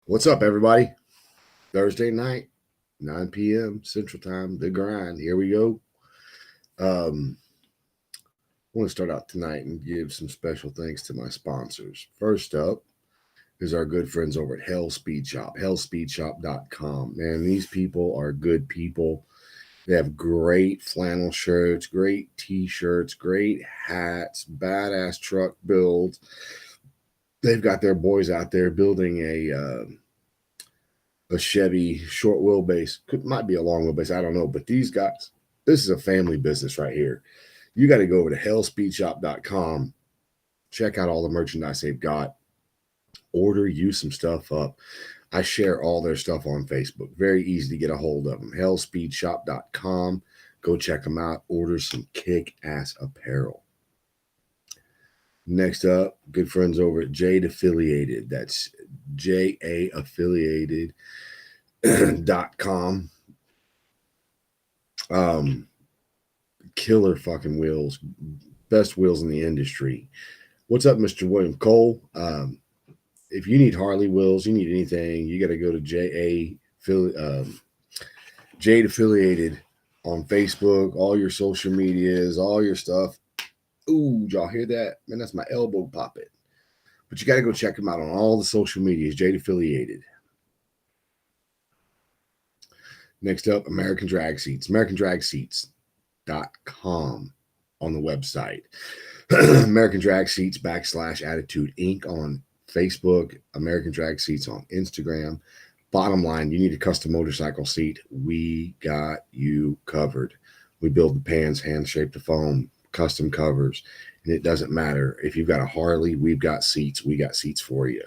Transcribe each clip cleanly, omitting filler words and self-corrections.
What's up, everybody? Thursday night, 9 p.m. Central Time, the grind. Here we go. I want to start out tonight and give some special thanks to my sponsors. First up is our good friends over at Hell Speed Shop, hellspeedshop.com. Man, these people are good people. They have great flannel shirts, great t-shirts, great hats, badass truck builds. They've got their boys out there building a Chevy short wheelbase. Might be a long wheelbase, I don't know. But these guys, this is a family business right here. You got to go over to hellspeedshop.com, check out all the merchandise they've got, order you some stuff up. I share all their stuff on Facebook. Very easy to get a hold of them. hellspeedshop.com. Go check them out. Order some kick-ass apparel. Next up, good friends over at Jade Affiliated. That's jaaffiliated.com. Killer fucking wheels. Best wheels in the industry. What's up, Mr. William Cole? If you need Harley wheels, you need anything, you got to go to Jade Affiliated on Facebook, all your social medias, all your stuff. Ooh, y'all hear that? Man, that's my elbow popping. But you got to go check them out on all the social medias, Jade Affiliated. Next up, American Drag Seats, AmericanDragSeats.com on the website. American Drag Seats /Attitude Inc. on Facebook, American Drag Seats on Instagram. Bottom line, you need a custom motorcycle seat. We got you covered. We build the pans, hand shape the foam, custom covers, and it doesn't matter. If you've got a Harley, we've got seats. We got seats for you.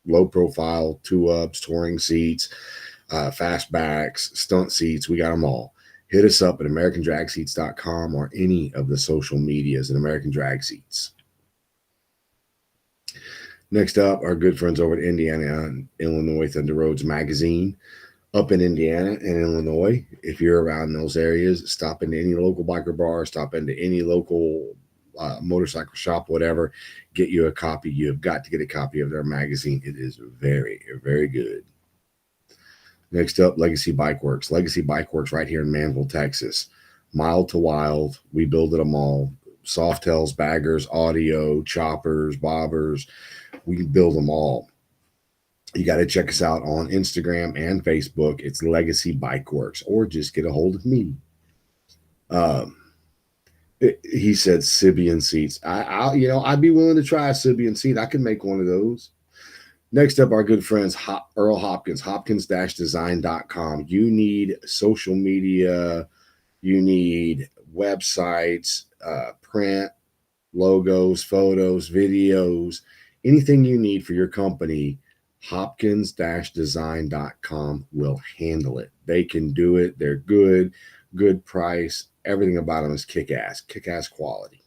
Low profile, 2-ups, touring seats, fastbacks, stunt seats. We got them all. Hit us up at AmericanDragSeats.com or any of the social medias at American Drag Seats. Next up, our good friends over at Indiana and Illinois Thunder Roads Magazine. Up in Indiana and Illinois, if you're around those areas, stop into any local biker bar, stop into any local motorcycle shop, whatever, get you a copy. You have got to get a copy of their magazine. It is very, very good. Next up, Legacy Bike Works. Legacy Bike Works right here in Manville, Texas. Mild to wild. We build them all. Softails, baggers, audio, choppers, bobbers. We can build them all. You got to check us out on Instagram and Facebook. It's Legacy Bike Works, or just get a hold of me. He said Sybian seats. I'd be willing to try a Sybian seat. I can make one of those. Next up, our good friends, Earl Hopkins, hopkins-design.com. You need social media. You need websites, print, logos, photos, videos, anything you need for your company. Hopkins-design.com will handle it. They can do it. They're good price. Everything about them is kick-ass quality.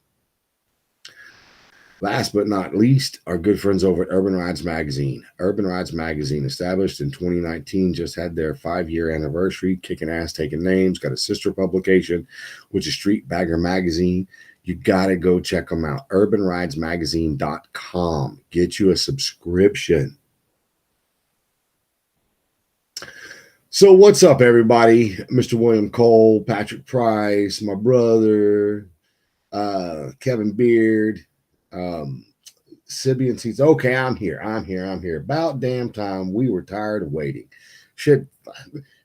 Last but not least, our good friends over at Urban Rides Magazine. Urban Rides Magazine, established in 2019, just had their 5-year anniversary, kicking ass, taking names, got a sister publication, which is Street Bagger Magazine. You got to go check them out. UrbanRidesMagazine.com. Get you a subscription. So what's up, everybody? Mr. William Cole, Patrick Price, my brother, Kevin Beard, Sybian seats. Okay, I'm here. About damn time. We were tired of waiting. Shit.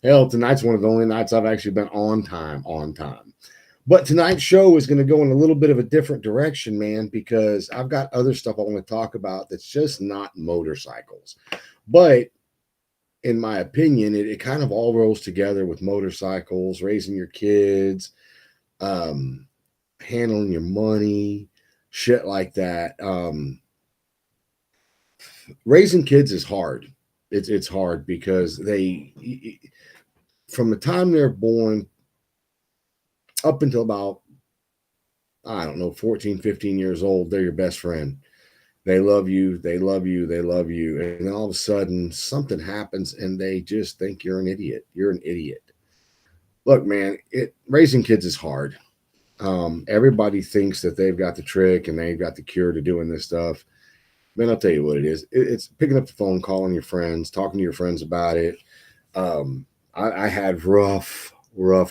Hell, tonight's one of the only nights I've actually been on time. But tonight's show is going to go in a little bit of a different direction, man, because I've got other stuff I want to talk about that's just not motorcycles. But in my opinion, it kind of all rolls together with motorcycles, raising your kids, handling your money, shit like that. Raising kids is hard. It's hard because from the time they're born up until about, 14, 15 years old, they're your best friend. They love you. And then all of a sudden something happens and they just think you're an idiot. Look, man, raising kids is hard. Everybody thinks that they've got the trick and they've got the cure to doing this stuff. Man, I'll tell you what it is. It's picking up the phone, calling your friends, talking to your friends about it. Um, I had rough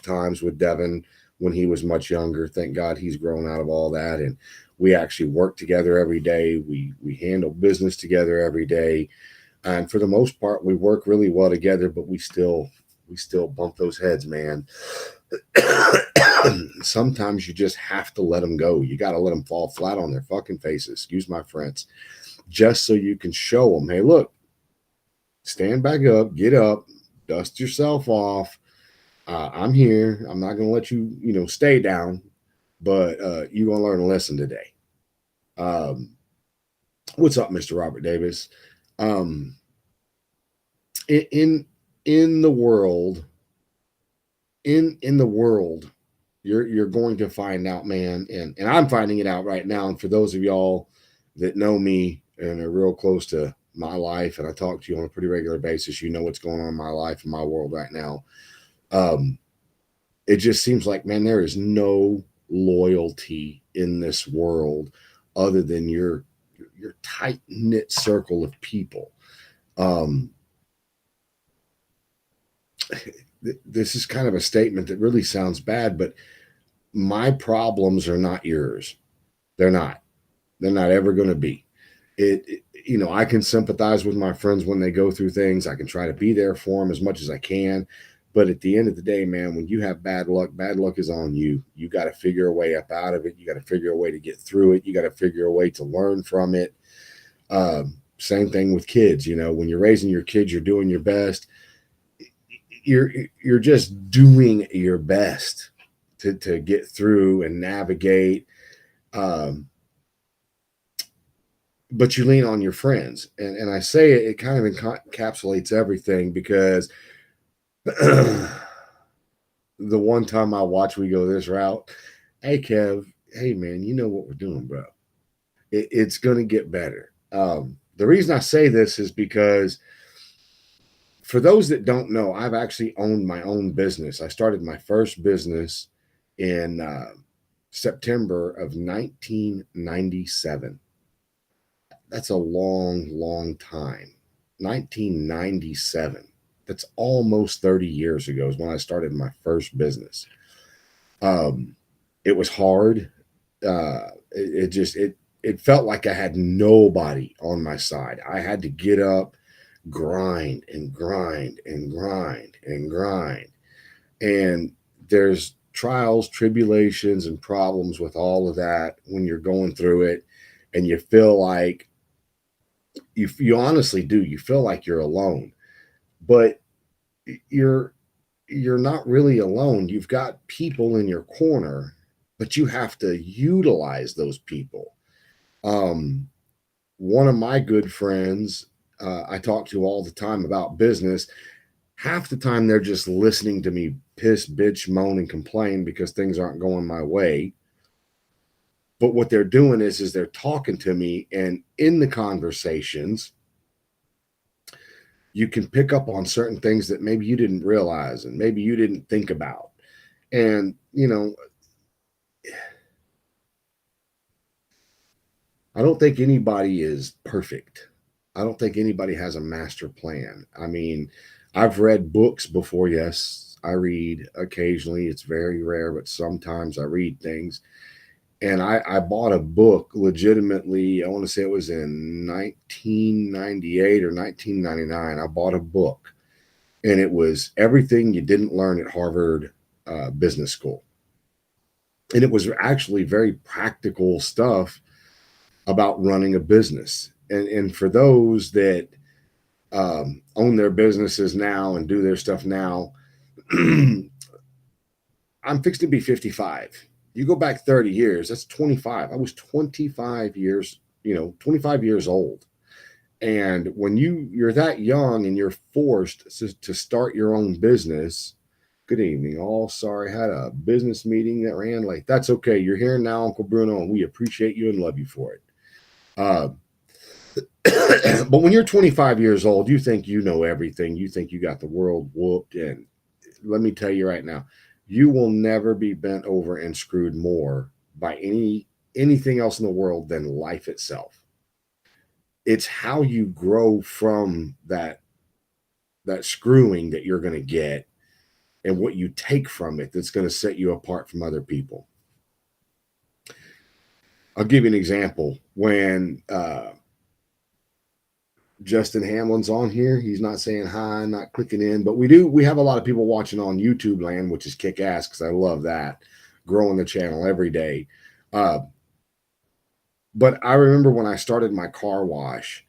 times with Devin when he was much younger. Thank God he's grown out of all that, and we actually work together every day. We handle business together every day, and for the most part, we work really well together. But we still bump those heads, man. Sometimes you just have to let them go. You got to let them fall flat on their fucking faces. Excuse my French, just so you can show them, hey, look, stand back up, get up, dust yourself off. I'm here. I'm not going to let you, stay down, but you're going to learn a lesson today. Um, what's up, Mr. Robert Davis? Um, in in the world, in the world, you're going to find out, man, and I'm finding it out right now. And for those of y'all that know me and are real close to my life, and I talk to you on a pretty regular basis, you know what's going on in my life and my world right now. Um, it just seems like, man, there is no loyalty in this world other than your tight knit circle of people. Um, this is kind of a statement that really sounds bad, but my problems are not yours. They're not. They're not ever going to be. I can sympathize with my friends when they go through things. I can try to be there for them as much as I can. But at the end of the day, man, when you have bad luck is on you. You got to figure a way up out of it. You got to figure a way to get through it. You got to figure a way to learn from it. Same thing with kids. When you're raising your kids, you're doing your best. You're just doing your best to get through and navigate. Um, but you lean on your friends, and I say it kind of encapsulates everything because the one time I watch we go this route, hey Kev, hey man, you know what we're doing, bro. It's going to get better. The reason I say this is because for those that don't know, I've actually owned my own business. I started my first business in September of 1997. That's a long time. 1997. That's almost 30 years ago is when I started my first business. Um, it was hard. It felt like I had nobody on my side. I had to get up, grind and grind and grind and grind. And there's trials, tribulations, and problems with all of that when you're going through it, and you feel like you honestly do. You feel like you're alone, but you're you're not really alone. You've got people in your corner, but you have to utilize those people. Um, One of my good friends, I talk to all the time about business. Half the time, they're just listening to me piss, bitch, moan, and complain because things aren't going my way. But what they're doing is they're talking to me, and in the conversations, you can pick up on certain things that maybe you didn't realize and maybe you didn't think about. And, I don't think anybody is perfect. I don't think anybody has a master plan. I mean, I've read books before. Yes, I read occasionally. It's very rare, but sometimes I read things. And I bought a book legitimately. I want to say it was in 1998 or 1999. I bought a book, and it was Everything You Didn't Learn at Harvard Business School. And it was actually very practical stuff about running a business. And for those that own their businesses now and do their stuff now, I'm fixed to be 55. You go back 30 years, that's 25. I was 25 years, 25 years old. And when you're that young and you're forced to start your own business, good evening, all. Sorry, had a business meeting that ran late. That's okay. You're here now, Uncle Bruno, and we appreciate you and love you for it. Uh, but when you're 25 years old, you think you know everything. You think you got the world whooped. And let me tell you right now, You will never be bent over and screwed more by anything else in the world than life itself. It's how you grow from that screwing that you're going to get and what you take from it that's going to set you apart from other people. I'll give you an example. When Justin Hamlin's on here, he's not saying hi, not clicking in, but we have a lot of people watching on YouTube land, which is kick ass because I love that, growing the channel every day. But I remember when I started my car wash,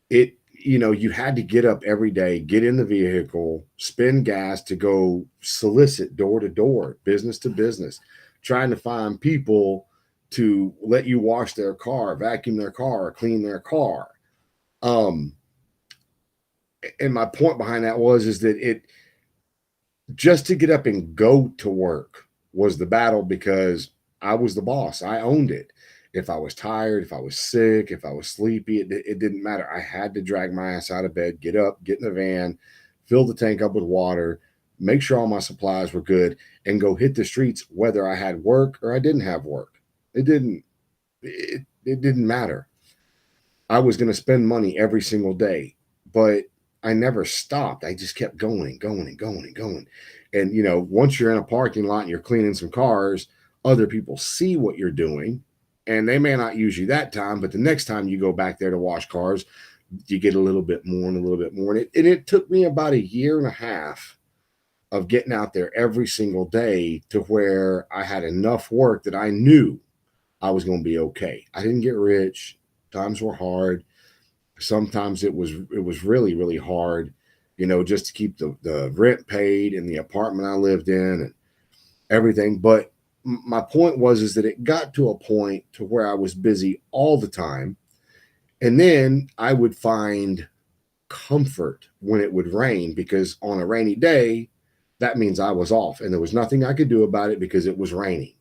you had to get up every day, get in the vehicle, spend gas to go solicit door to door, business to business, trying to find people to let you wash their car, vacuum their car, clean their car. And my point behind that is that it just to get up and go to work was the battle because I was the boss. I owned it. If I was tired, if I was sick, if I was sleepy, it didn't matter. I had to drag my ass out of bed, get up, get in the van, fill the tank up with water, make sure all my supplies were good, and go hit the streets whether I had work or I didn't have work. It didn't matter. I was going to spend money every single day, but I never stopped. I just kept going and going and going and going. And, once you're in a parking lot and you're cleaning some cars, other people see what you're doing and they may not use you that time, but the next time you go back there to wash cars, you get a little bit more and a little bit more. And it took me about a year and a half of getting out there every single day to where I had enough work that I knew I was going to be okay. I didn't get rich. Times were hard. Sometimes it was really, really hard, just to keep the rent paid in the apartment I lived in and everything. But my point is that it got to a point to where I was busy all the time. And then I would find comfort when it would rain, because on a rainy day, that means I was off and there was nothing I could do about it because it was raining.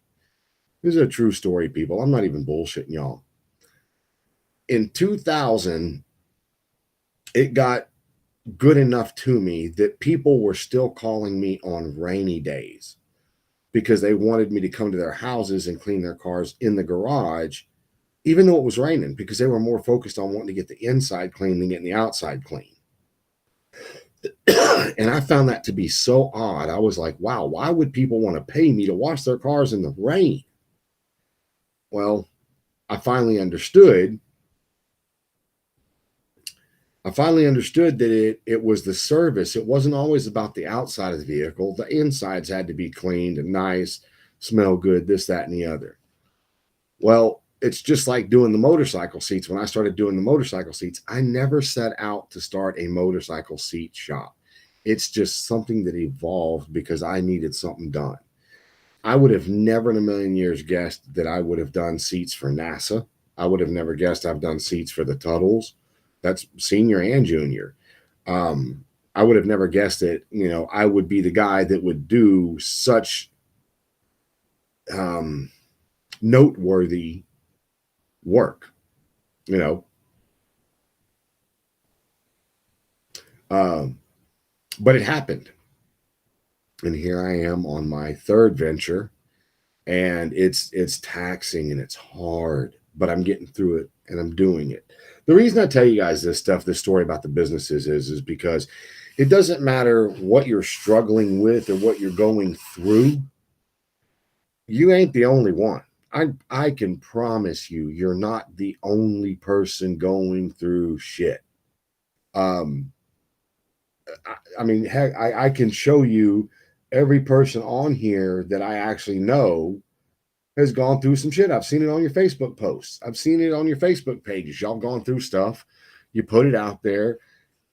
This is a true story, people. I'm not even bullshitting y'all. In 2000, it got good enough to me that people were still calling me on rainy days because they wanted me to come to their houses and clean their cars in the garage, even though it was raining, because they were more focused on wanting to get the inside clean than getting the outside clean. And I found that to be so odd. I was like, wow, why would people want to pay me to wash their cars in the rain? Well, I finally understood that it was the service. It wasn't always about the outside of the vehicle. The insides had to be cleaned and nice, smell good, this, that, and the other. Well, it's just like doing the motorcycle seats. When I started doing the motorcycle seats, I never set out to start a motorcycle seat shop. It's just something that evolved because I needed something done. I would have never in a million years guessed that I would have done seats for NASA. I would have never guessed I've done seats for the Tuttles. That's senior and junior. I would have never guessed that, I would be the guy that would do such noteworthy work, but it happened. And here I am on my third venture, and it's taxing and it's hard, but I'm getting through it and I'm doing it. The reason I tell you guys this story about the businesses is because it doesn't matter what you're struggling with or what you're going through. You ain't the only one. I can promise you're not the only person going through shit. I mean, heck, I can show you every person on here that I actually know has gone through some shit. I've seen it on your Facebook posts. I've seen it on your Facebook pages. Y'all gone through stuff. You put it out there,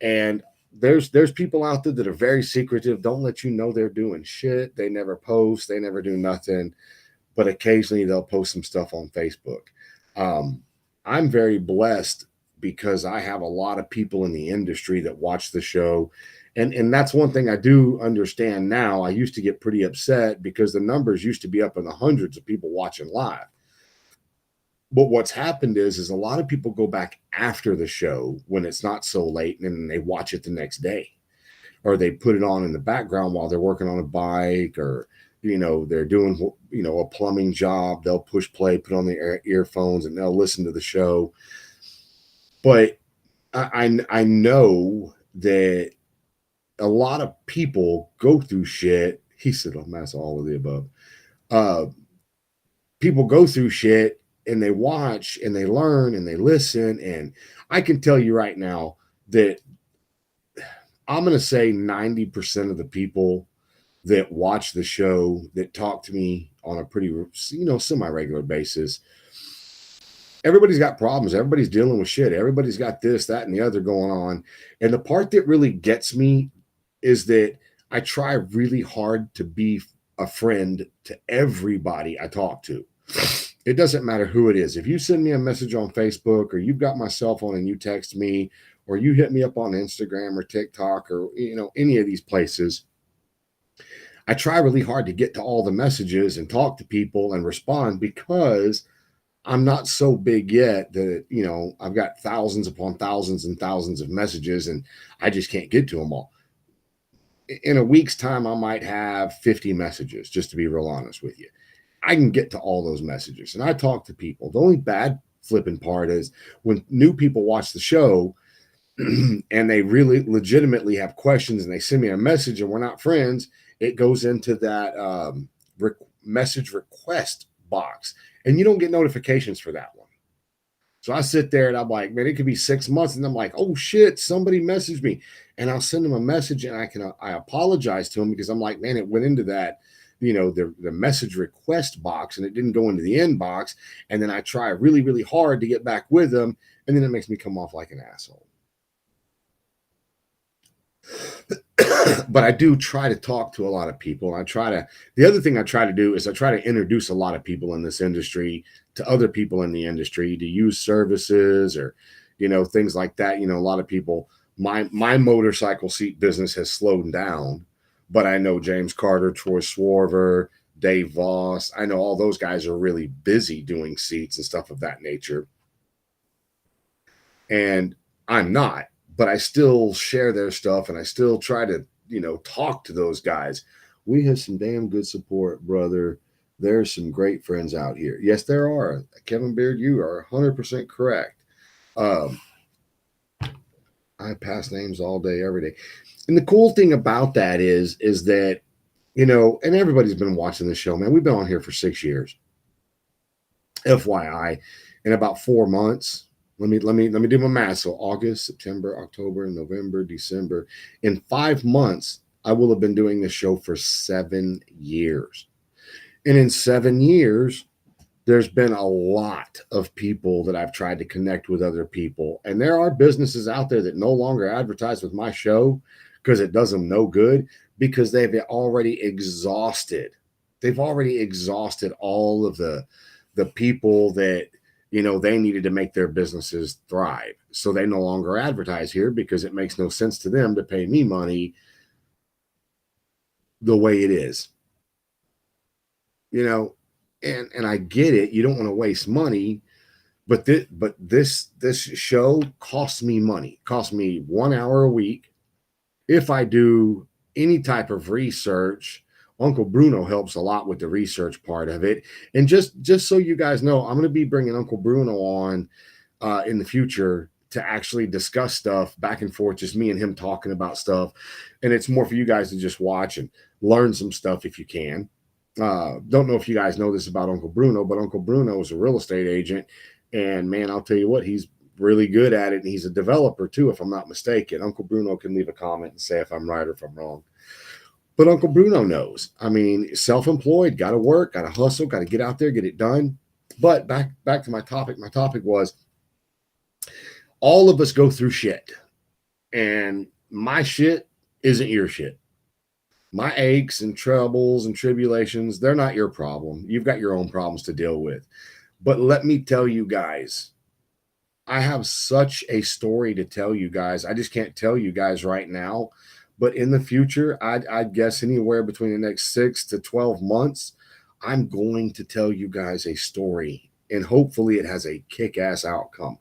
and there's people out there that are very secretive. Don't let you know they're doing shit. They never post. They never do nothing. But occasionally they'll post some stuff on Facebook. I'm very blessed because I have a lot of people in the industry that watch the show. And that's one thing I do understand now. I used to get pretty upset because the numbers used to be up in the hundreds of people watching live. But what's happened is a lot of people go back after the show when it's not so late, and then they watch it the next day, or they put it on in the background while they're working on a bike, or they're doing, a plumbing job. They'll push play, put on the earphones, and they'll listen to the show. But I know that a lot of people go through shit. He said, "Oh, that's all of the above." Uh, People go through shit and they watch and they learn and they listen. And I can tell you right now that I'm going to say 90% of the people that watch the show, that talk to me on a pretty, semi-regular basis, everybody's got problems. Everybody's dealing with shit. Everybody's got this, that, and the other going on. And the part that really gets me is that I try really hard to be a friend to everybody I talk to. It doesn't matter who it is. If you send me a message on Facebook, or you've got my cell phone and you text me, or you hit me up on Instagram or TikTok, or any of these places, I try really hard to get to all the messages and talk to people and respond, because I'm not so big yet that, I've got thousands upon thousands and thousands of messages and I just can't get to them all. In a week's time, I might have 50 messages, just to be real honest with you. I can get to all those messages and I talk to people. The only bad flipping part is when new people watch the show and they really legitimately have questions and they send me a message and we're not friends, it goes into that message request box, and you don't get notifications for that one. So I sit there and I'm like, man, it could be 6 months, and I'm like, oh shit, somebody messaged me, and I'll send them a message and I apologize to them, because I'm like, man, it went into that, the message request box and it didn't go into the inbox, and then I try really, really hard to get back with them, and then it makes me come off like an asshole. But I do try to talk to a lot of people. The other thing I try to do is I try to introduce a lot of people in this industry to other people in the industry to use services, or, things like that. A lot of people, my motorcycle seat business has slowed down, but I know James Carter, Troy Swarver, Dave Voss, I know all those guys are really busy doing seats and stuff of that nature. And I'm not, but I still share their stuff and I still try to, talk to those guys. We have some damn good support, brother. There's some great friends out here. Yes, there are. Kevin Beard, you are 100% correct. I pass names all day, every day. And the cool thing about that is that, and everybody's been watching the show, man. We've been on here for 6 years. FYI, in about 4 months, let me do my math. So August, September, October, November, December. In 5 months, I will have been doing this show for 7 years. And in 7 years, there's been a lot of people that I've tried to connect with other people. And there are businesses out there that no longer advertise with my show because it does them no good, because they've already exhausted. They've already exhausted all of the people that, they needed to make their businesses thrive. So they no longer advertise here because it makes no sense to them to pay me money the way it is. And I get it. You don't want to waste money, but this show costs me money. It costs me 1 hour a week. If I do any type of research, Uncle Bruno helps a lot with the research part of it. And just so you guys know, I'm going to be bringing Uncle Bruno on in the future to actually discuss stuff back and forth, just me and him talking about stuff. And it's more for you guys to just watch and learn some stuff if you can. Don't know if you guys know this about Uncle Bruno, but Uncle Bruno is a real estate agent. And man, I'll tell you what, he's really good at it. And he's a developer too, if I'm not mistaken. Uncle Bruno can leave a comment and say if I'm right or if I'm wrong. But Uncle Bruno knows. I mean, self-employed, got to work, got to hustle, got to get out there, get it done. But back to my topic. My topic was, all of us go through shit. And my shit isn't your shit. My aches and troubles and tribulations, they're not your problem. You've got your own problems to deal with. But let me tell you guys, I have such a story to tell you guys. I just can't tell you guys right now. But in the future, I'd guess anywhere between the next 6 to 12 months, I'm going to tell you guys a story. And hopefully it has a kick-ass outcome.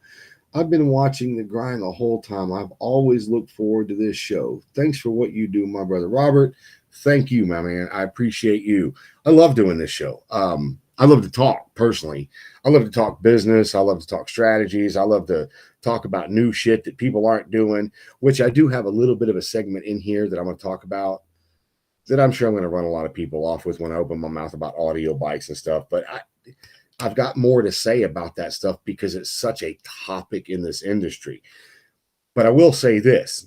I've been watching the grind the whole time. I've always looked forward to this show. Thanks for what you do, my brother Robert. Thank you, my man. I appreciate you. I love doing this show. I love to talk personally. I love to talk business. I love to talk strategies. I love to talk about new shit that people aren't doing, which I do have a little bit of a segment in here that I'm going to talk about that I'm sure I'm going to run a lot of people off with when I open my mouth about audio bikes and stuff. But I've got more to say about that stuff because it's such a topic in this industry. But I will say this.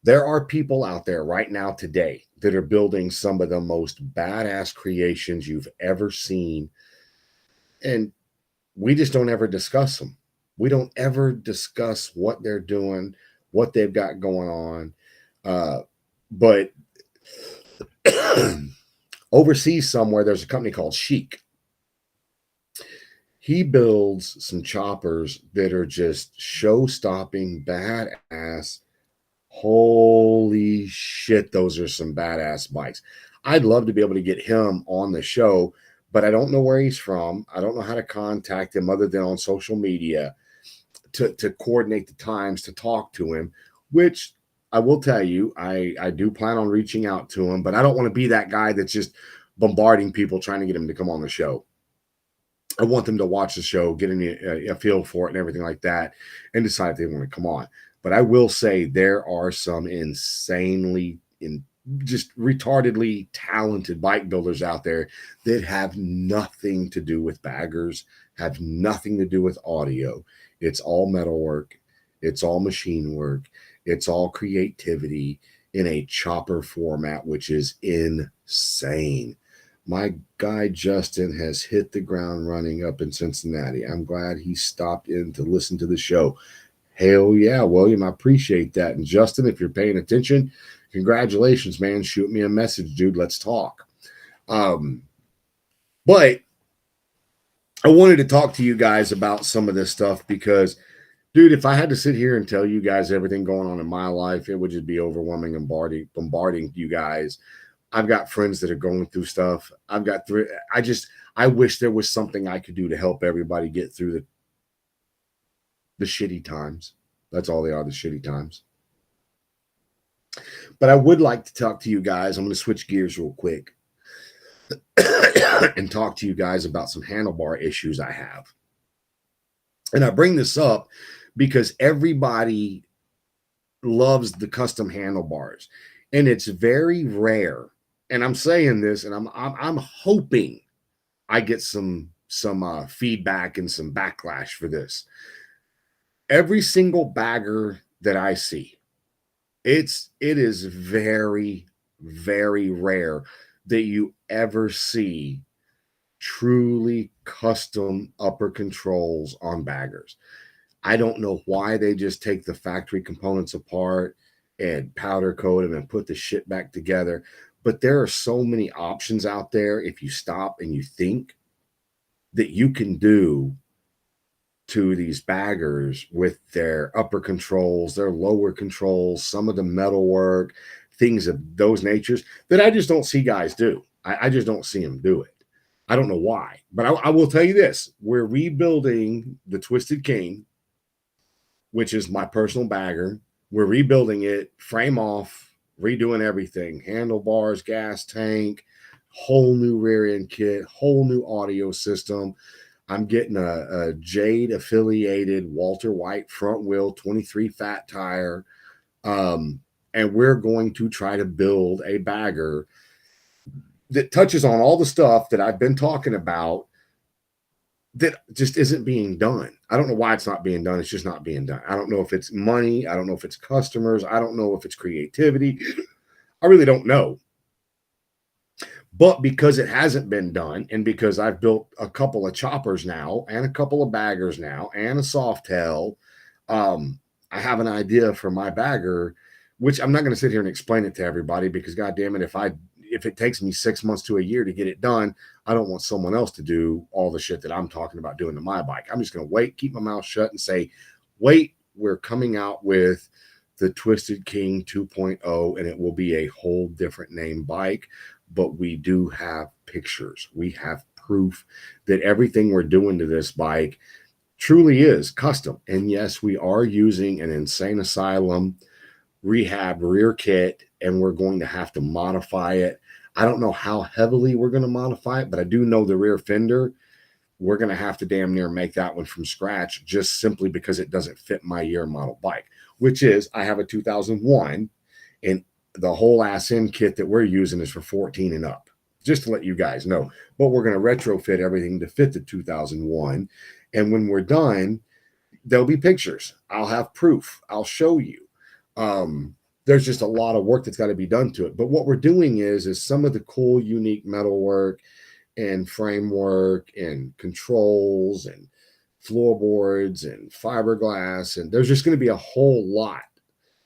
There are people out there right now today that are building some of the most badass creations you've ever seen. And we just don't ever discuss them. We don't ever discuss what they're doing, what they've got going on. But overseas somewhere, there's a company called Chic. He builds some choppers that are just show-stopping, badass. Holy shit, those are some badass bikes. I'd love to be able to get him on the show, but I don't know where he's from. I don't know how to contact him other than on social media to coordinate the times to talk to him, which I will tell you, I do plan on reaching out to him, but I don't want to be that guy that's just bombarding people trying to get him to come on the show. I want them to watch the show, get a feel for it and everything like that, and decide if they want to come on. But I will say there are some insanely, just retardedly talented bike builders out there that have nothing to do with baggers, have nothing to do with audio. It's all metalwork. It's all machine work. It's all creativity in a chopper format, which is insane. My guy Justin has hit the ground running up in Cincinnati. I'm glad he stopped in to listen to the show. Hell yeah, William. I appreciate that. And Justin, if you're paying attention, congratulations, man. Shoot me a message, dude. Let's talk. But I wanted to talk to you guys about some of this stuff because, dude, if I had to sit here and tell you guys everything going on in my life, it would just be overwhelming and bombarding you guys. I've got friends that are going through stuff. I wish there was something I could do to help everybody get through the shitty times. That's all they are, the shitty times. But I would like to talk to you guys. I'm going to switch gears real quick and talk to you guys about some handlebar issues I have. And I bring this up because everybody loves the custom handlebars. And it's very rare. And I'm saying this, and I'm hoping I get some feedback and some backlash for this. Every single bagger that I see, it is very, very rare that you ever see truly custom upper controls on baggers. I don't know why they just take the factory components apart and powder coat them and put the shit back together. But there are so many options out there if you stop and you think that you can do to these baggers with their upper controls, their lower controls, some of the metal work, things of those natures that I just don't see guys do. I just don't see them do it. I don't know why, but I will tell you this. We're rebuilding the Twisted King, which is my personal bagger. We're rebuilding it, frame off, redoing everything, handlebars, gas tank, whole new rear end kit, whole new audio system. I'm getting a Jade affiliated Walter White front wheel 23 fat tire. And we're going to try to build a bagger that touches on all the stuff that I've been talking about that just isn't being done. I don't know why it's not being done. It's just not being done. I don't know if it's money. I don't know if it's customers. I don't know if it's creativity. I really don't know. But because it hasn't been done, and because I've built a couple of choppers now, and a couple of baggers now, and a Softail, I have an idea for my bagger, which I'm not going to sit here and explain it to everybody because, God damn it, if it takes me 6 months to a year to get it done, I don't want someone else to do all the shit that I'm talking about doing to my bike. I'm just going to wait, keep my mouth shut, and say, wait, we're coming out with the Twisted King 2.0, and it will be a whole different name bike. But we do have pictures. We have proof that everything we're doing to this bike truly is custom. And yes, we are using an Insane Asylum rehab rear kit and we're going to have to modify it. I don't know how heavily we're going to modify it, but I do know the rear fender, we're going to have to damn near make that one from scratch, just simply because it doesn't fit my year model bike, which is I have a 2001, and the whole ass end kit that we're using is for 14 and up, just to let you guys know. But we're going to retrofit everything to fit the 2001. And when we're done, there'll be pictures. I'll have proof. I'll show you. There's just a lot of work that's got to be done to it. But what we're doing is some of the cool, unique metalwork and framework and controls and floorboards and fiberglass. And there's just going to be a whole lot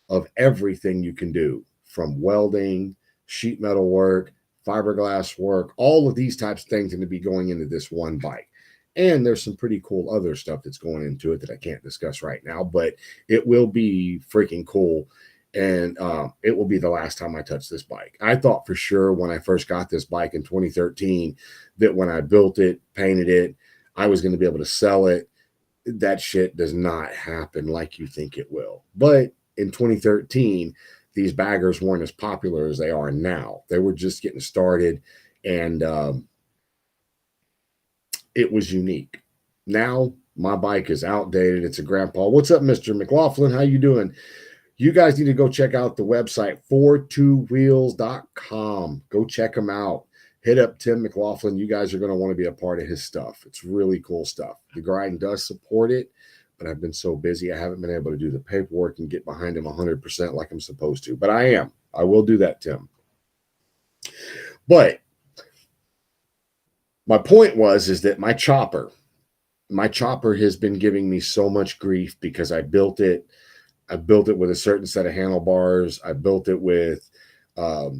of everything you can do, from welding, sheet metal work, fiberglass work, all of these types of things going to be going into this one bike. And there's some pretty cool other stuff that's going into it that I can't discuss right now, but it will be freaking cool. And it will be the last time I touch this bike. I thought for sure when I first got this bike in 2013 that when I built it, painted it, I was going to be able to sell it. That shit does not happen like you think it will. But in 2013, these baggers weren't as popular as they are now. They were just getting started, and it was unique. Now my bike is outdated. It's a grandpa. What's up, Mr. McLaughlin? How you doing? You guys need to go check out the website, 42wheels.com. Go check them out. Hit up Tim McLaughlin. You guys are going to want to be a part of his stuff. It's really cool stuff. The grind does support it, but I've been so busy I haven't been able to do the paperwork and get behind him 100% like I'm supposed to. But I am. I will do that, Tim. But my point is that my chopper has been giving me so much grief because I built it with a certain set of handlebars. I built it with upper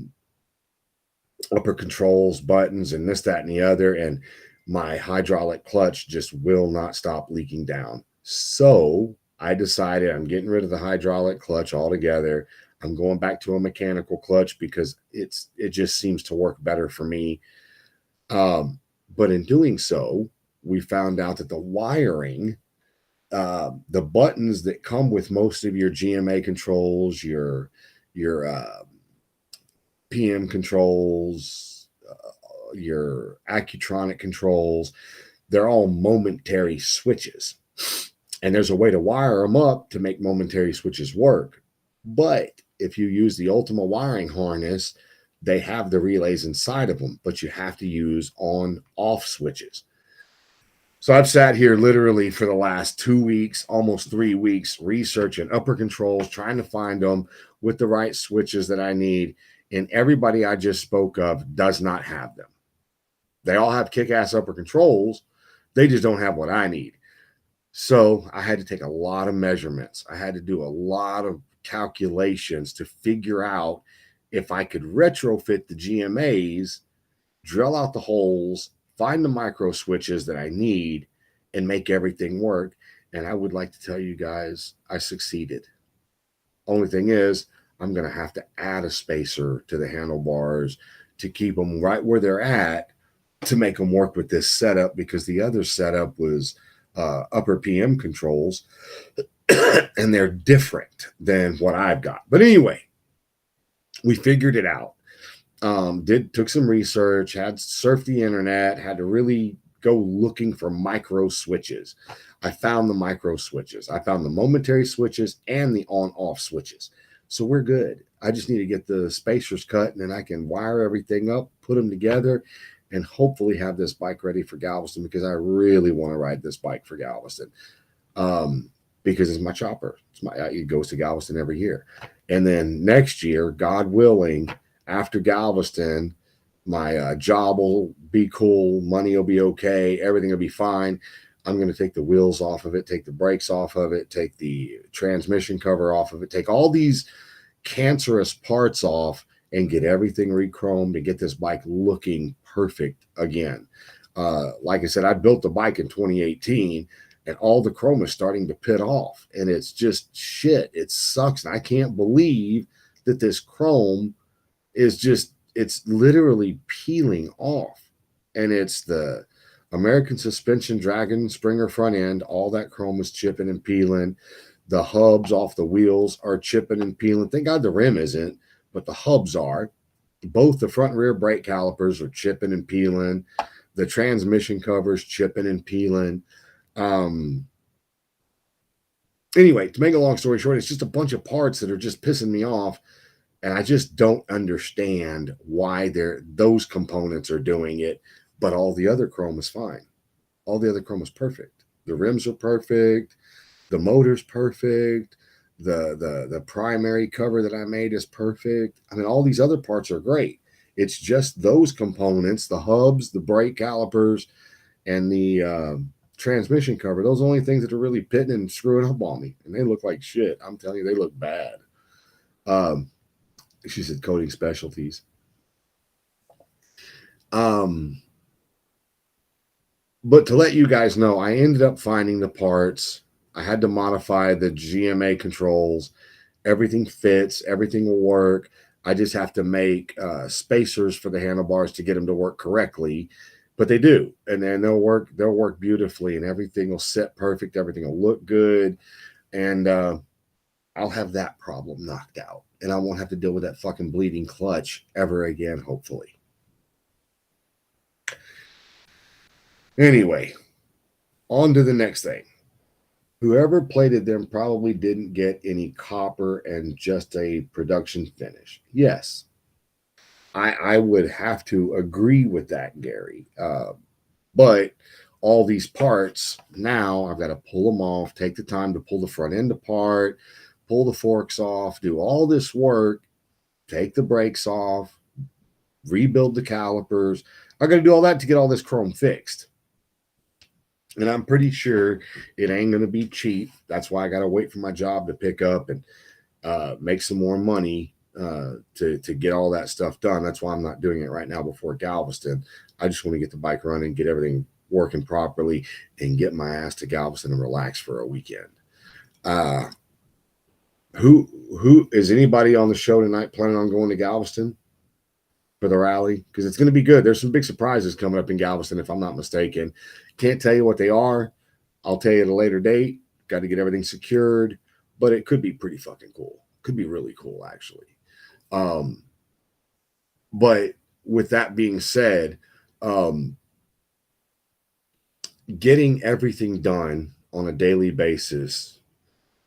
controls, buttons, and this, that, and the other. And my hydraulic clutch just will not stop leaking down. So I decided I'm getting rid of the hydraulic clutch altogether. I'm going back to a mechanical clutch because it just seems to work better for me. But in doing so, we found out that the wiring, the buttons that come with most of your GMA controls, your PM controls, your Accutronic controls, they're all momentary switches. And there's a way to wire them up to make momentary switches work. But if you use the Ultima wiring harness, they have the relays inside of them, but you have to use on-off switches. So I've sat here literally for the last 2 weeks, almost 3 weeks, researching upper controls, trying to find them with the right switches that I need. And everybody I just spoke of does not have them. They all have kick-ass upper controls. They just don't have what I need. So I had to take a lot of measurements. I had to do a lot of calculations to figure out if I could retrofit the GMAs, drill out the holes, find the micro switches that I need, and make everything work. And I would like to tell you guys I succeeded. Only thing is, I'm going to have to add a spacer to the handlebars to keep them right where they're at to make them work with this setup, because the other setup was upper PM controls and they're different than what I've got. But anyway, we figured it out. Took some research, had surfed the internet, had to really go looking for micro switches. I found the micro switches. I found the momentary switches and the on-off switches. So we're good. I just need to get the spacers cut, and then I can wire everything up, put them together, and hopefully have this bike ready for Galveston, because I really want to ride this bike for Galveston. Because it's my chopper. It goes to Galveston every year. And then next year, God willing, after Galveston, my job will be cool, money will be okay, everything will be fine. I'm going to take the wheels off of it, take the brakes off of it, take the transmission cover off of it, take all these cancerous parts off, and get everything re-chromed and get this bike looking perfect again. Like I said, I built the bike in 2018, and all the chrome is starting to pit off, and it's just shit. It sucks, and I can't believe that this chrome is just, it's literally peeling off. And it's the American Suspension Dragon Springer front end. All that chrome is chipping and peeling. The hubs off the wheels are chipping and peeling. Thank God the rim isn't, but the hubs are. Both the front and rear brake calipers are chipping and peeling. The transmission covers chipping and peeling. Anyway, to make a long story short, it's just a bunch of parts that are just pissing me off. And I just don't understand why those components are doing it, but all the other chrome is fine. All the other chrome is perfect. The rims are perfect. The motor's perfect. The primary cover that I made is perfect. I mean, all these other parts are great. It's just those components, the hubs, the brake calipers, and the transmission cover. Those are the only things that are really pitting and screwing up on me. And they look like shit. I'm telling you, they look bad. She said coating specialties. But to let you guys know, I ended up finding the parts. I had to modify the GMA controls. Everything fits. Everything will work. I just have to make spacers for the handlebars to get them to work correctly. But they do, and then they'll work beautifully, and everything will set perfect. Everything will look good, and I'll have that problem knocked out, and I won't have to deal with that fucking bleeding clutch ever again, hopefully. Anyway, on to the next thing. Whoever plated them probably didn't get any copper and just a production finish. Yes, I would have to agree with that, Gary. But all these parts, now I've got to pull them off, take the time to pull the front end apart, pull the forks off, do all this work, take the brakes off, rebuild the calipers. I got to do all that to get all this chrome fixed. And I'm pretty sure it ain't going to be cheap. That's why I got to wait for my job to pick up and make some more money to get all that stuff done. That's why I'm not doing it right now before Galveston. I just want to get the bike running, get everything working properly, and get my ass to Galveston and relax for a weekend. Who is anybody on the show tonight planning on going to Galveston for the rally? Because it's going to be good. There's some big surprises coming up in Galveston, if I'm not mistaken. Can't tell you what they are. I'll tell you at a later date. Got to get everything secured, but it could be pretty fucking cool. Could be really cool, actually. But with that being said, getting everything done on a daily basis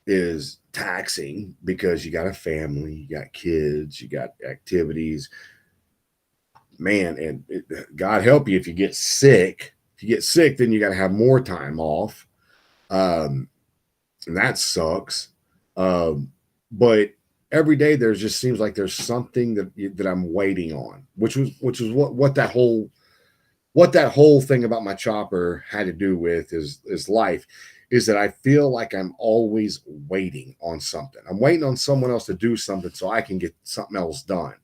is taxing because you got a family, you got kids, you got activities. Man, and God help you if you get sick. If you get sick, then you got to have more time off. And that sucks. But every day there just seems like there's something that I'm waiting on, which was what that whole thing about my chopper had to do with is life, is that I feel like I'm always waiting on something. I'm waiting on someone else to do something so I can get something else done.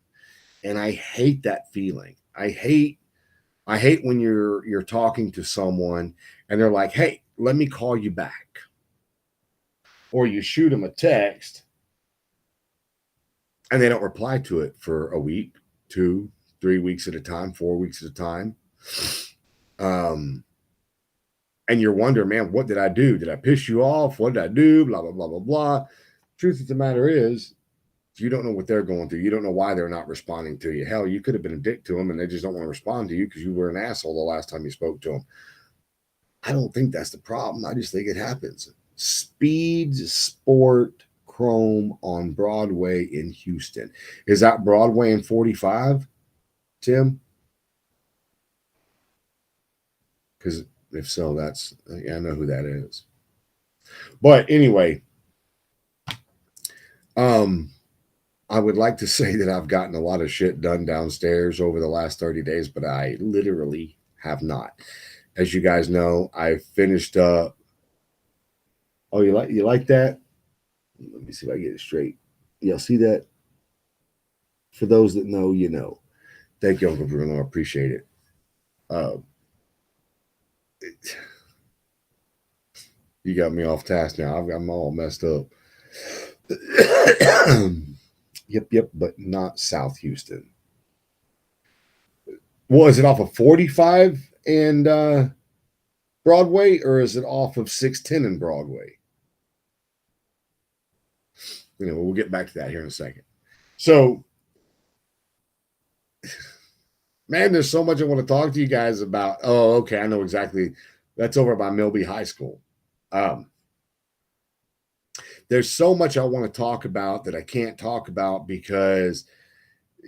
And I hate that feeling. I hate when you're talking to someone and they're like, "Hey, let me call you back." Or you shoot them a text and they don't reply to it for a week, 2, 3 weeks at a time, 4 weeks at a time. And you're wondering, man, what did I do? Did I piss you off? What did I do? Blah, blah, blah, blah, blah. Truth of the matter is, you don't know what they're going through. You don't know why they're not responding to you. Hell, you could have been a dick to them and they just don't want to respond to you because you were an asshole the last time you spoke to them. I don't think that's the problem. I just think it happens. Speeds Sport Chrome on Broadway in Houston. Is that Broadway and 45, Tim? Because if so, I know who that is. But anyway, I would like to say that I've gotten a lot of shit done downstairs over the last 30 days, but I literally have not. As you guys know, I finished up. Oh, you like that? Let me see if I get it straight. Y'all see that? For those that know, you know. Thank you, Uncle Bruno. I appreciate it. You got me off task now. I'm all messed up. Yep, but not South Houston. Well, is it off of 45 and Broadway, or is it off of 610 and Broadway? We'll get back to that here in a second. So Man, there's so much I want to talk to you guys about. Oh, okay. I know exactly. That's over by Milby High School. Um, there's so much I want to talk about that I can't talk about because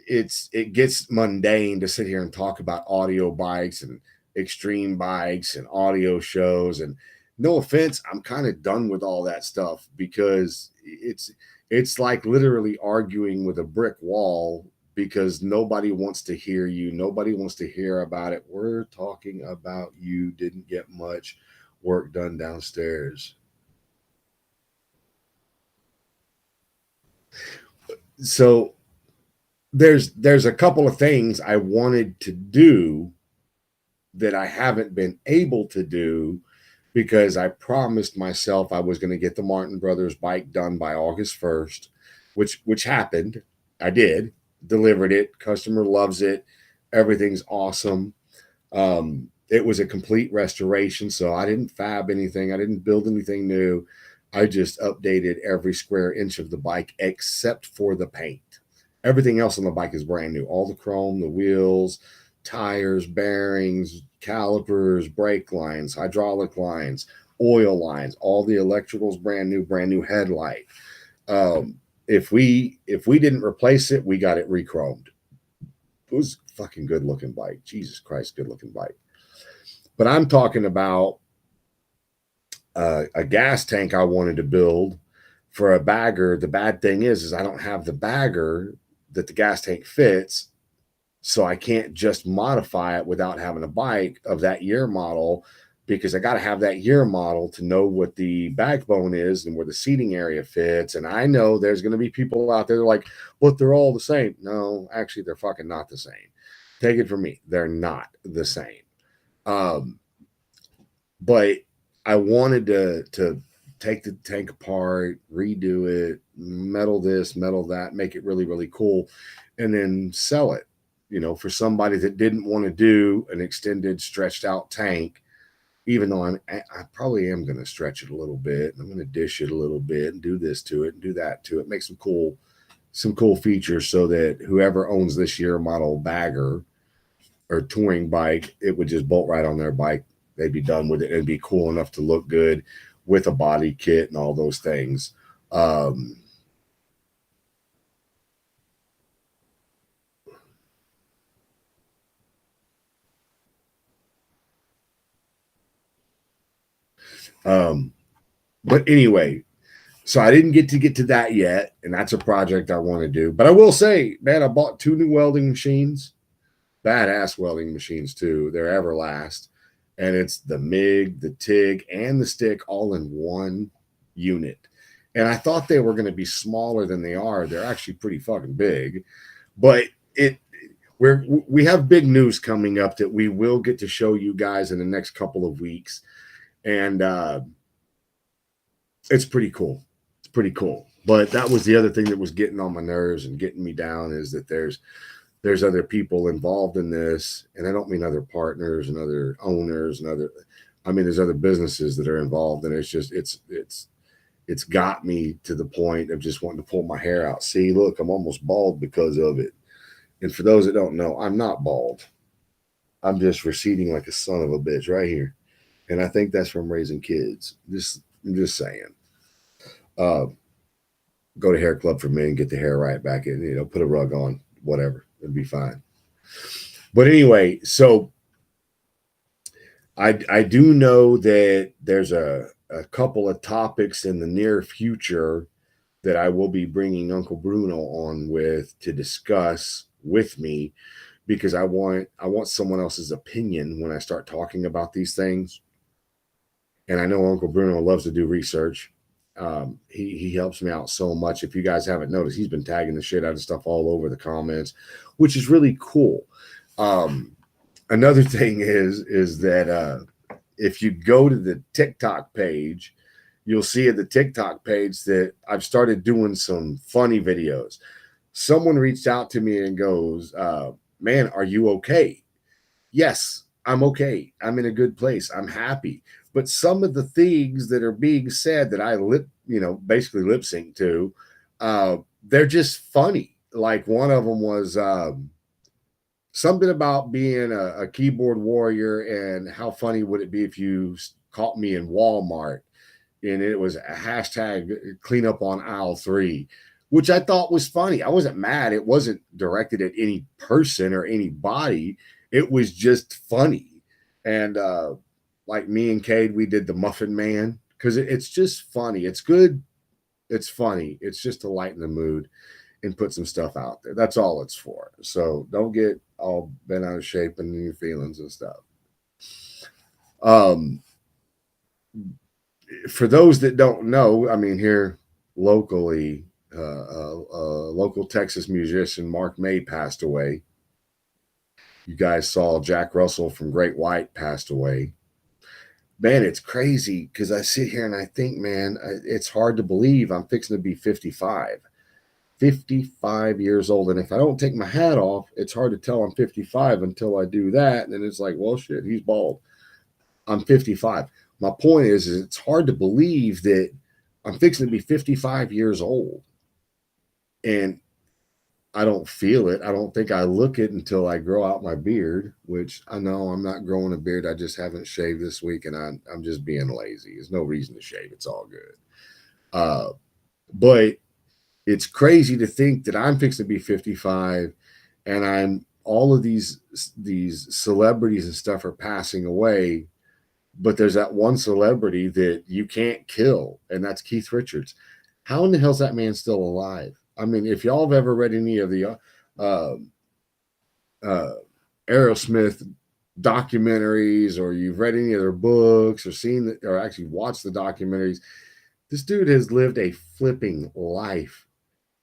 it gets mundane to sit here and talk about audio bikes and extreme bikes and audio shows. And no offense, I'm kind of done with all that stuff because it's like literally arguing with a brick wall because nobody wants to hear you. Nobody wants to hear about it. We're talking about you didn't get much work done downstairs. So there's a couple of things I wanted to do that I haven't been able to do because I promised myself I was going to get the Martin Brothers bike done by August 1st, which happened. I did, delivered it. Customer loves it. Everything's awesome. It was a complete restoration, so I didn't fab anything. I didn't build anything new. I just updated every square inch of the bike except for the paint. Everything else on the bike is brand new. All the chrome, the wheels, tires, bearings, calipers, brake lines, hydraulic lines, oil lines, all the electricals brand new headlight. If we didn't replace it, we got it re-chromed. It was a fucking good looking bike. Jesus Christ, good looking bike. But I'm talking about a gas tank I wanted to build for a bagger. The bad thing is I don't have the bagger that the gas tank fits, so I can't just modify it without having a bike of that year model because I got to have that year model to know what the backbone is and where the seating area fits. And I know there's going to be people out there like, but they're all the same. No, actually, they're fucking not the same. Take it from me. They're not the same. Um, but I wanted to take the tank apart, redo it, metal this, metal that, make it really, really cool, and then sell it, for somebody that didn't want to do an extended, stretched out tank, even though I probably am going to stretch it a little bit. I'm going to dish it a little bit and do this to it and do that to it, make some cool features so that whoever owns this year model bagger or touring bike, it would just bolt right on their bike. They'd be done with it. It'd be cool enough to look good with a body kit and all those things. Um, um, but anyway, so I didn't get to that yet, and that's a project I want to do. But I will say, man, I bought 2 new welding machines, badass welding machines too. They're Everlast, and it's the MIG, the TIG, and the stick all in one unit. And I thought they were going to be smaller than they are. They're actually pretty fucking big, but we have big news coming up that we will get to show you guys in the next couple of weeks, and it's pretty cool. It's pretty cool. But that was the other thing that was getting on my nerves and getting me down is that there's other people involved in this, and I don't mean other partners and other owners and other. I mean, there's other businesses that are involved, and it's got me to the point of just wanting to pull my hair out. See, look, I'm almost bald because of it. And for those that don't know, I'm not bald. I'm just receding like a son of a bitch right here. And I think that's from raising kids. I'm just saying. Uh, go to hair club for men, get the hair right back in, put a rug on, whatever. It'll be fine. But anyway, so I do know that there's a couple of topics in the near future that I will be bringing Uncle Bruno on with to discuss with me because I want someone else's opinion when I start talking about these things. And I know Uncle Bruno loves to do research. He helps me out so much. If you guys haven't noticed, he's been tagging the shit out of stuff all over the comments, which is really cool. Another thing is that if you go to the TikTok page, you'll see at the TikTok page that I've started doing some funny videos. Someone reached out to me and goes, man, are you okay? Yes, I'm okay. I'm in a good place. I'm happy. But some of the things that are being said that I basically lip sync to, they're just funny. Like one of them was, something about being a keyboard warrior, and how funny would it be if you caught me in Walmart and it was a hashtag clean up on aisle 3, which I thought was funny. I wasn't mad. It wasn't directed at any person or anybody. It was just funny. And like me and Cade, we did the Muffin Man because it's just funny. It's good. It's funny. It's just to lighten the mood and put some stuff out there. That's all it's for. So don't get all bent out of shape and your feelings and stuff. For those that don't know, I mean, here locally, local Texas musician Mark May passed away. You guys saw Jack Russell from Great White passed away. Man, it's crazy because I sit here and I think, man, it's hard to believe I'm fixing to be 55. 55 years old. And if I don't take my hat off, it's hard to tell I'm 55 until I do that. And then it's like, well, shit, he's bald. I'm 55. My point is it's hard to believe that I'm fixing to be 55 years old. And I don't feel it. I don't think I look it until I grow out my beard, which I know I'm not growing a beard. I just haven't shaved this week, and I'm just being lazy. There's no reason to shave. It's all good. But it's crazy to think that I'm fixing to be 55 and I'm all of these celebrities and stuff are passing away. But there's that one celebrity that you can't kill, and that's Keith Richards. How in the hell's that man still alive? I mean, if y'all have ever read any of the Aerosmith documentaries, or you've read any of their books, or seen or actually watched the documentaries, this dude has lived a flipping life,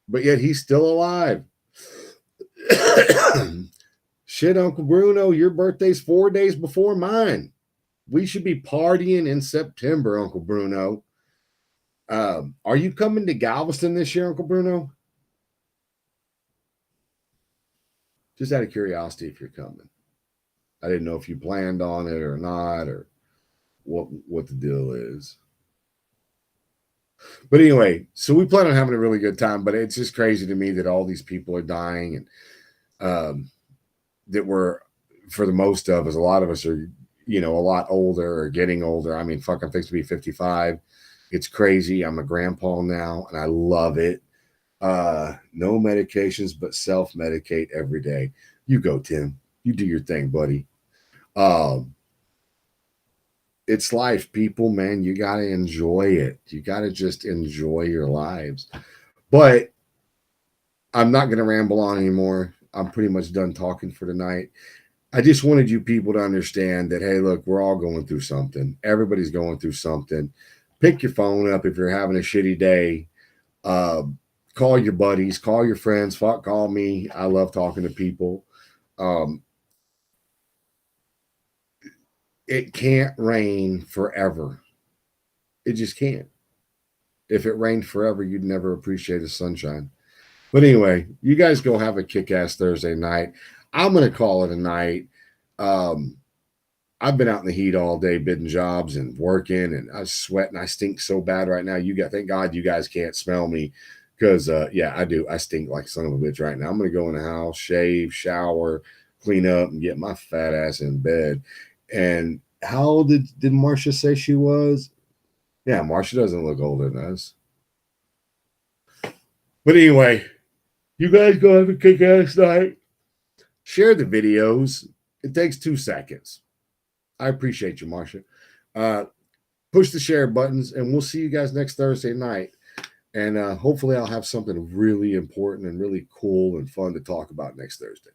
but yet he's still alive. Shit, Uncle Bruno, your birthday's 4 days before mine. We should be partying in September, Uncle Bruno. Are you coming to Galveston this year, Uncle Bruno? Just out of curiosity, if you're coming. I didn't know if you planned on it or not, or what the deal is. But anyway, so we plan on having a really good time, but it's just crazy to me that all these people are dying, and that we're, for the most of us, a lot of us are, a lot older or getting older. I mean, fuck, I'm fixing to be 55. It's crazy. I'm a grandpa now, and I love it. No medications, but self-medicate every day. You go, Tim. You do your thing, buddy. It's life, people, man. You got to enjoy it. You got to just enjoy your lives. But I'm not going to ramble on anymore. I'm pretty much done talking for tonight. I just wanted you people to understand that, hey, look, we're all going through something. Everybody's going through something. Pick your phone up if you're having a shitty day. Call your buddies, call your friends, call me. I love talking to people. It can't rain forever. It just can't. If it rained forever, you'd never appreciate the sunshine. But anyway, you guys go have a kick-ass Thursday night. I'm going to call it a night. I've been out in the heat all day, bidding jobs and working, and I sweat and I stink so bad right now. Thank God you guys can't smell me, because yeah, I do. I stink like a son of a bitch right now. I'm going to go in the house, shave, shower, clean up, and get my fat ass in bed. And how old did Marcia say she was? Yeah, Marcia doesn't look older than us. But anyway, you guys go have a kick-ass night. Share the videos. It takes 2 seconds. I appreciate you, Marcia. Push the share buttons, and we'll see you guys next Thursday night. And hopefully I'll have something really important and really cool and fun to talk about next Thursday.